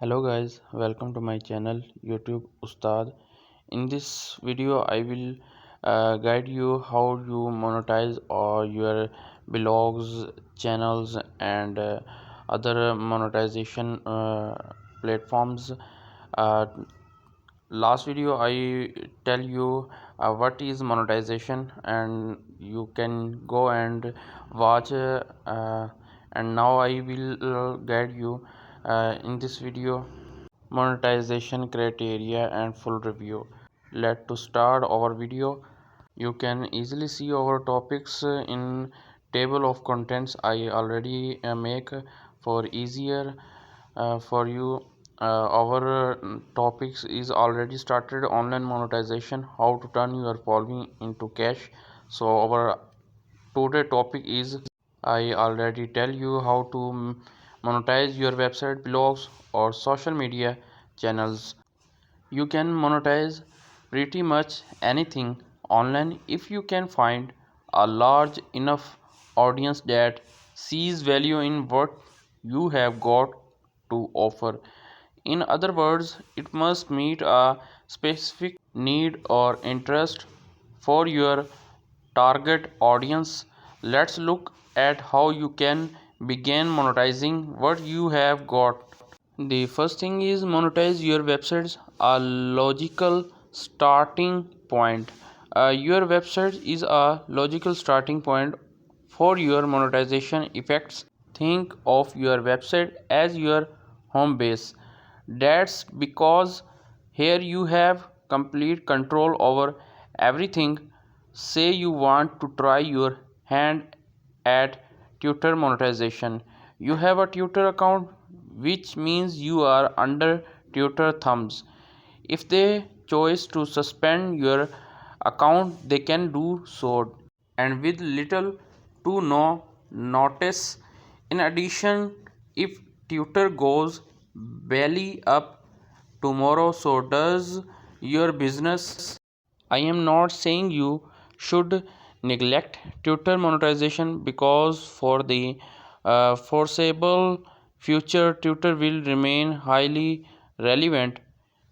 Hello guys, welcome to my channel YouTube Ustad. In this video I will guide you how you monetize or your blogs, channels and other monetization platforms. uh, Last video I tell you what is monetization, and you can go and watch and now I will guide you in this video monetization criteria and full review. Let's to start our video. You can easily see our topics in table of contents I already make for easier for you. Our topics is already started online monetization, how to turn your following into cash. So our today topic is, I already tell you how to monetize your website, blogs or social media channels. You can monetize pretty much anything online if you can find a large enough audience that sees value in what you have got to offer. In other words, it must meet a specific need or interest for your target audience. Let's look at how you can begin monetizing what you have got. The first thing is monetize your websites, a logical starting point. Your website is a logical starting point for your monetization effects. Think of your website as your home base. That's because here you have complete control over everything. Say you want to try your hand at Twitter monetization. You have a Twitter account, which means you are under Twitter thumbs. If they choose to suspend your account, they can do so, and with little to no notice. In addition, if Twitter goes belly up tomorrow, so does your business. I am not saying you should neglect Twitter monetization, because for the foreseeable future, Twitter will remain highly relevant.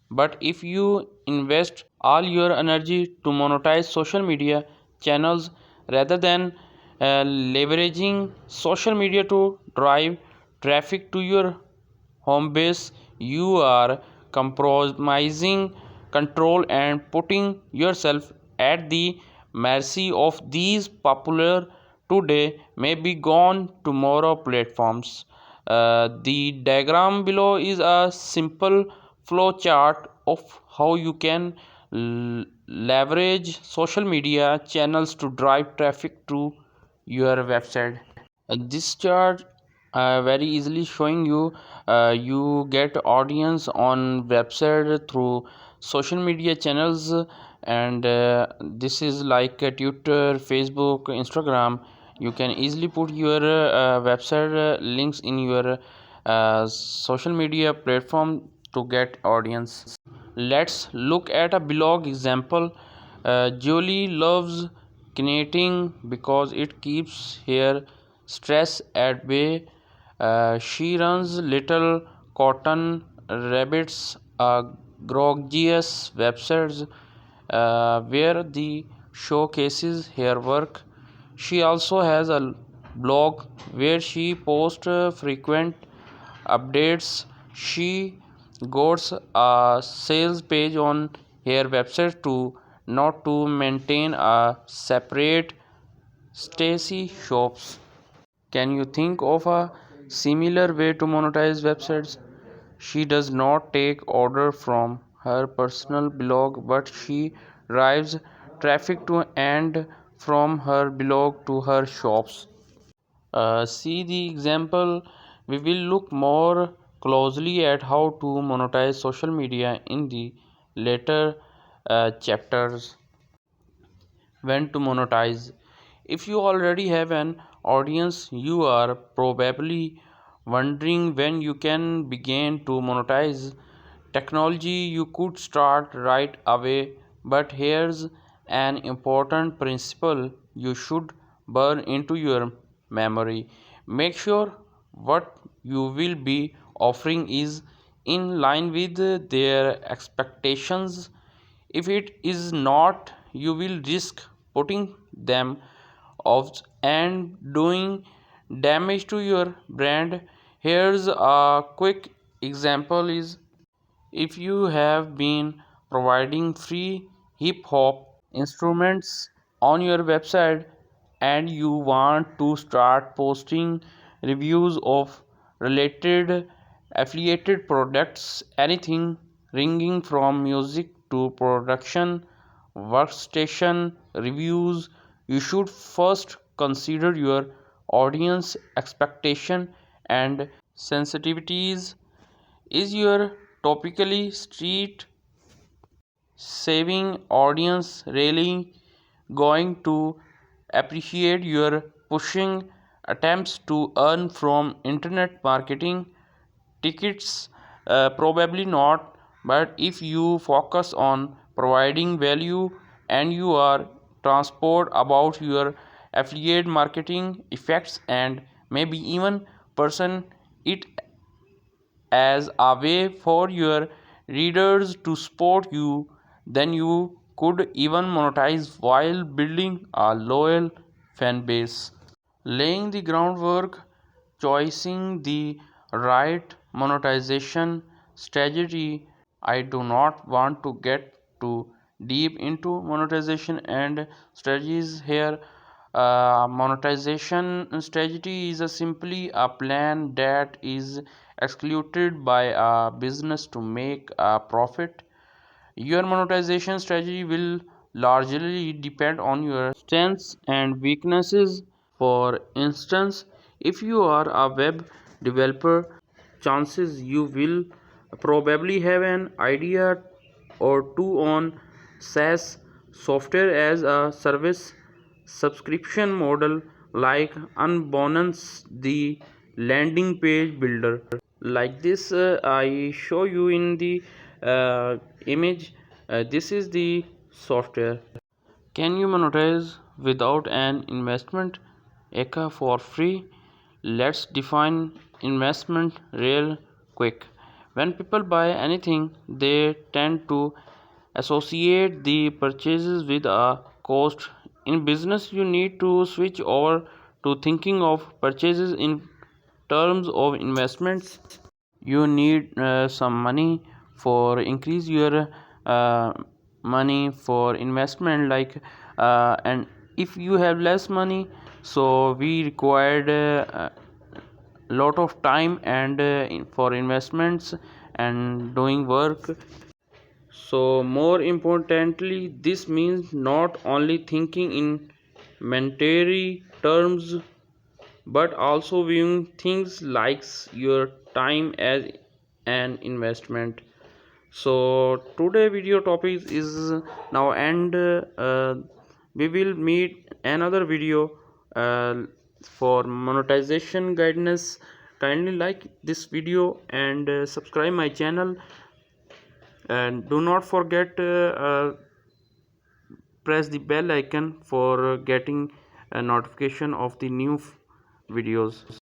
But if you invest all your energy to monetize social media channels rather than leveraging social media to drive traffic to your home base, you are compromising control and putting yourself at the mercy of these popular today, may be gone tomorrow platforms. The diagram below is a simple flow chart of how you can leverage social media channels to drive traffic to your website. This chart very easily showing you you get audience on website through social media channels, and this is like Twitter, Facebook, Instagram. You can easily put your website links in your social media platform to get audience. Let's look at a blog example. Julie loves knitting because it keeps her stress at bay. She runs Little Cotton Rabbits, a gorgeous website where the showcases her work. She also has a blog where she posts frequent updates. She got a sales page on her website too, not to maintain a separate Stacy shops. Can you think of a similar way to monetize websites? She does not take order from her personal blog, but she drives traffic to and from her blog to her shops. See the example. We will look more closely at how to monetize social media in the later chapters. When to monetize. If you already have an audience, you are probably wondering when you can begin to monetize. Technology, you could start right away, but here's an important principle you should burn into your memory. Make sure what you will be offering is in line with their expectations. If it is not, you will risk putting them off and doing damage to your brand. Here's a quick example is if you have been providing free hip hop instruments on your website and you want to start posting reviews of related affiliated products, anything ranging from music to production workstation reviews, you should first consider your audience expectation and sensitivities. Is your topically street saving audience really going to appreciate your pushing attempts to earn from internet marketing tickets? Probably not, but if you focus on providing value and you are transport about your affiliate marketing effects and maybe even person it as a way for your readers to support you, then you could even monetize while building a loyal fan base. Laying the groundwork, choosing the right monetization strategy. I do not want to get too deep into monetization and strategies here. Monetization strategy is simply a plan that is executed by a business to make a profit. Your monetization strategy will largely depend on your strengths and weaknesses. For instance, if you are a web developer, chances you will probably have an idea or two on SaaS software as a service subscription model like Unbonance, the landing page builder. Like this, I show you in the image. This is the software. Can you monetize without an investment? Eka for free? Let's define investment real quick. When people buy anything, they tend to associate the purchases with a cost. In business, you need to switch over to thinking of purchases in terms of investments. You need some money for increase your uh, money for investment like and if you have less money, so we required lot of time and for investments and doing work. So more importantly, this means not only thinking in monetary terms but also viewing things like your time as an investment. So today video topic is now end. We will meet another video for monetization guidance. Kindly like this video and subscribe my channel and do not forget press the bell icon for getting a notification of the new videos.